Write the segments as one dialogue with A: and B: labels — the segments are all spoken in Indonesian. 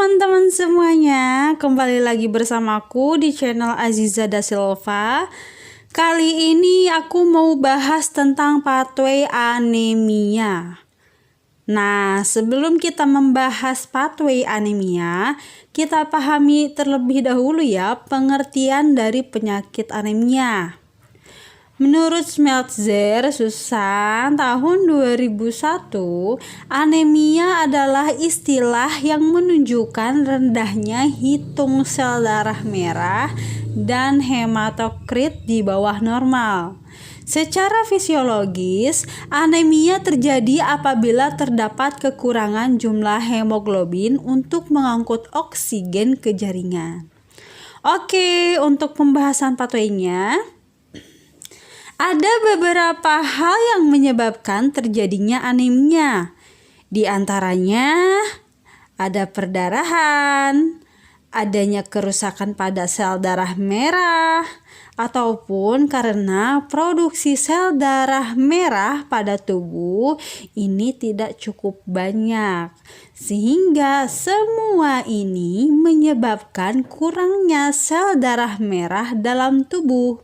A: teman-teman semuanya, kembali lagi bersamaku di channel Aziza Da Silva. Kali ini aku mau bahas tentang pathway anemia. Nah, sebelum kita membahas pathway anemia, kita pahami terlebih dahulu ya pengertian dari penyakit anemia. Menurut Schmelzer, Susan, tahun 2001, anemia adalah istilah yang menunjukkan rendahnya hitung sel darah merah dan hematokrit di bawah normal. Secara fisiologis, anemia terjadi apabila terdapat kekurangan jumlah hemoglobin untuk mengangkut oksigen ke jaringan. Oke, untuk pembahasan pathway-nya, ada beberapa hal yang menyebabkan terjadinya anemia. Di antaranya ada perdarahan, adanya kerusakan pada sel darah merah, ataupun karena produksi sel darah merah pada tubuh ini tidak cukup banyak. Sehingga semua ini menyebabkan kurangnya sel darah merah dalam tubuh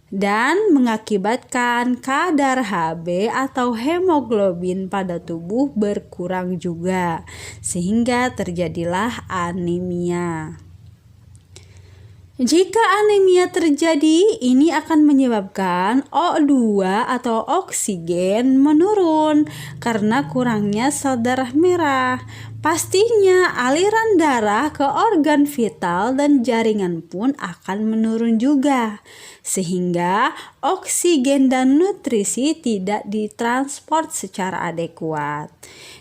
A: dan mengakibatkan kadar Hb atau hemoglobin pada tubuh berkurang juga, sehingga terjadilah anemia. Jika anemia terjadi, ini akan menyebabkan O2 atau oksigen menurun karena kurangnya sel darah merah. Pastinya aliran darah ke organ vital dan jaringan pun akan menurun juga, sehingga oksigen dan nutrisi tidak ditransport secara adekuat.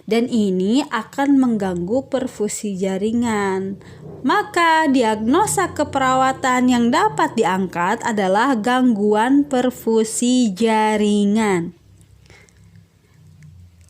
A: Dan ini akan mengganggu perfusi jaringan. Maka diagnosa keperawatan yang dapat diangkat adalah gangguan perfusi jaringan.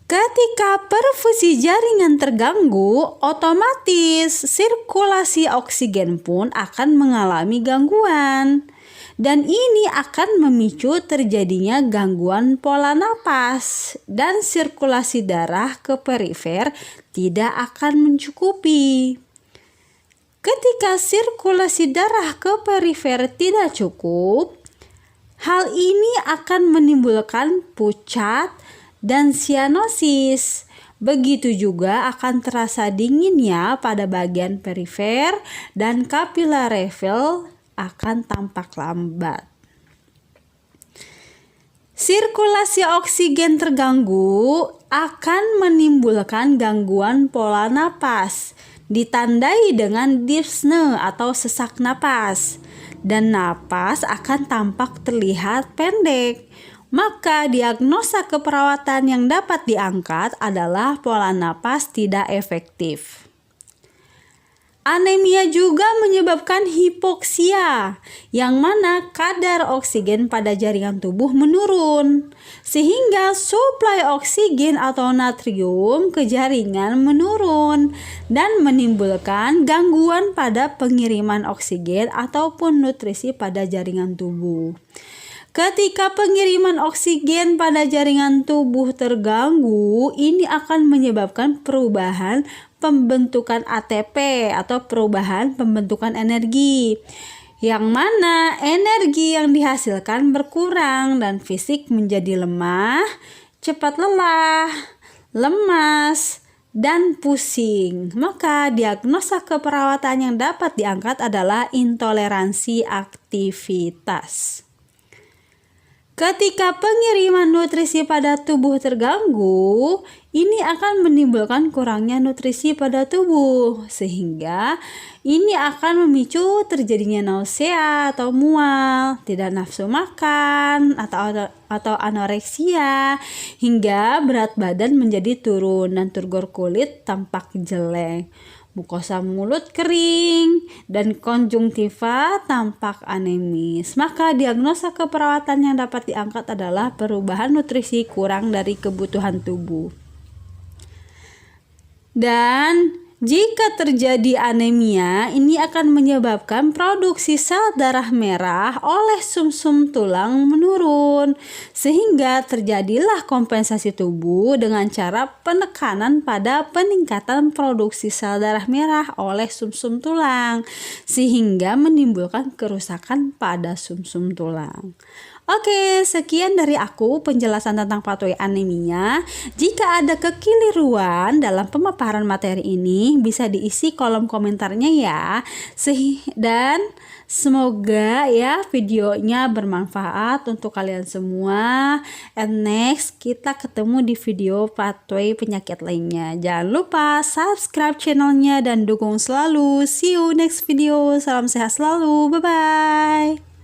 A: Ketika perfusi jaringan terganggu, otomatis sirkulasi oksigen pun akan mengalami gangguan. Dan ini akan memicu terjadinya gangguan pola napas dan sirkulasi darah ke perifer tidak akan mencukupi. Ketika sirkulasi darah ke perifer tidak cukup, hal ini akan menimbulkan pucat dan sianosis. Begitu juga akan terasa dinginnya pada bagian perifer dan capillary refill akan tampak lambat. Sirkulasi oksigen terganggu akan menimbulkan gangguan pola napas, ditandai dengan dyspnea atau sesak napas, dan napas akan tampak terlihat pendek. Maka diagnosa keperawatan yang dapat diangkat adalah pola napas tidak efektif. Anemia juga menyebabkan hipoksia, yang mana kadar oksigen pada jaringan tubuh menurun, sehingga suplai oksigen atau natrium ke jaringan menurun dan menimbulkan gangguan pada pengiriman oksigen ataupun nutrisi pada jaringan tubuh. Ketika pengiriman oksigen pada jaringan tubuh terganggu, ini akan menyebabkan perubahan pembentukan ATP atau perubahan pembentukan energi, yang mana energi yang dihasilkan berkurang dan fisik menjadi lemah, cepat lelah, lemas, dan pusing. Maka diagnosa keperawatan yang dapat diangkat adalah intoleransi aktivitas. Ketika pengiriman nutrisi pada tubuh terganggu, ini akan menimbulkan kurangnya nutrisi pada tubuh, sehingga ini akan memicu terjadinya nausea atau mual, tidak nafsu makan atau anoreksia, hingga berat badan menjadi turun dan turgor kulit tampak jelek. Mukosa mulut kering, dan konjungtiva tampak anemis. Maka diagnosa keperawatan yang dapat diangkat adalah perubahan nutrisi kurang dari kebutuhan tubuh. Dan Jika terjadi anemia, ini akan menyebabkan produksi sel darah merah oleh sumsum tulang menurun, sehingga terjadilah kompensasi tubuh dengan cara penekanan pada peningkatan produksi sel darah merah oleh sumsum tulang, sehingga menimbulkan kerusakan pada sumsum tulang. Oke, sekian dari aku penjelasan tentang pathway anemia. Jika ada kekeliruan dalam pemaparan materi ini, bisa diisi kolom komentarnya ya. Dan semoga ya videonya bermanfaat untuk kalian semua. And next, kita ketemu di video pathway penyakit lainnya. Jangan lupa subscribe channelnya dan dukung selalu. See you next video. Salam sehat selalu. Bye-bye.